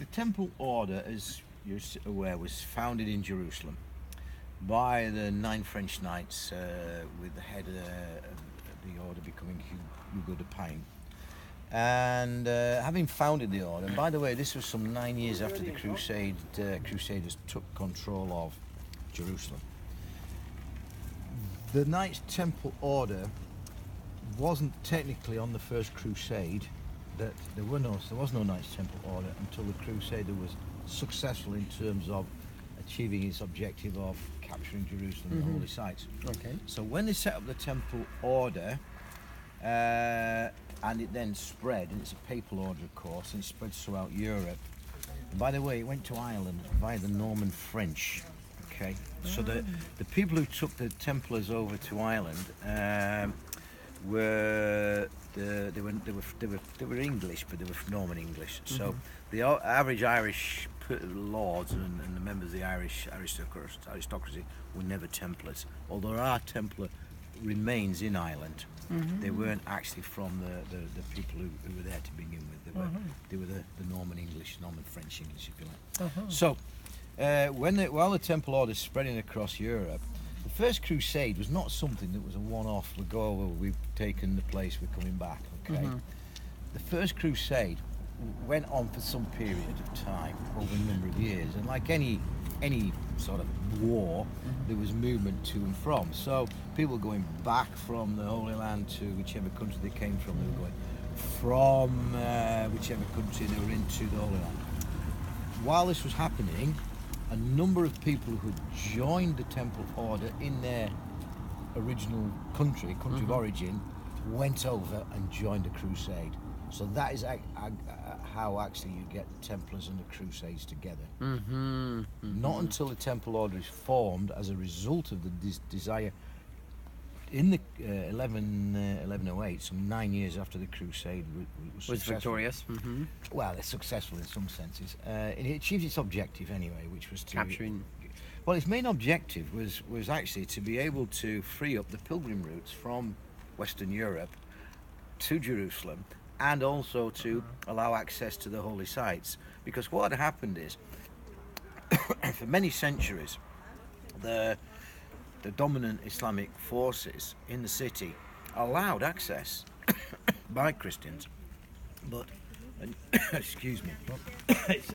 The Temple Order, as you're aware, was founded in Jerusalem by the 9 French knights, with the head of the order becoming Hugo de Pine. And having founded the order, and by the way, this was some 9 years after the Crusaders took control of Jerusalem. The Knights Temple Order wasn't technically on the first crusade. That there was no Knights Temple Order until the Crusader was successful in terms of achieving its objective of capturing Jerusalem and the holy sites. Okay. So when they set up the Temple Order, and it then spread, and it's a papal order, of course, and it spread throughout Europe. And by the way, it went to Ireland via the Norman French. Okay, so the people who took the Templars over to Ireland were they were English, but they were Norman English. So the average Irish lords and the members of the Irish aristocracy were never Templars. Although there are Templar remains in Ireland, they weren't actually from the people who were there to begin with. They were the Norman English, Norman French English, if you like. So while the Temple Order is spreading across Europe, the First Crusade was not something that was a one-off. We go over, we've taken the place, we're coming back. Okay. The First Crusade went on for some period of time, over a number of years, and like any sort of war, there was movement to and from. So people were going back from the Holy Land to whichever country they came from. They were going from whichever country they were into the Holy Land. While this was happening, a number of people who joined the Temple Order in their original country of origin, went over and joined the Crusade. So that is how actually you get the Templars and the Crusades together. Not until the Temple Order is formed as a result of the desire in the 1108, some 9 years after the Crusade was victorious. Well, it's successful in some senses. It achieved its objective anyway, which was to Capturing. Well, its main objective was actually to be able to free up the pilgrim routes from Western Europe to Jerusalem, and also to allow access to the holy sites. Because what had happened is, for many centuries, the dominant Islamic forces in the city allowed access by Christians, but excuse me, but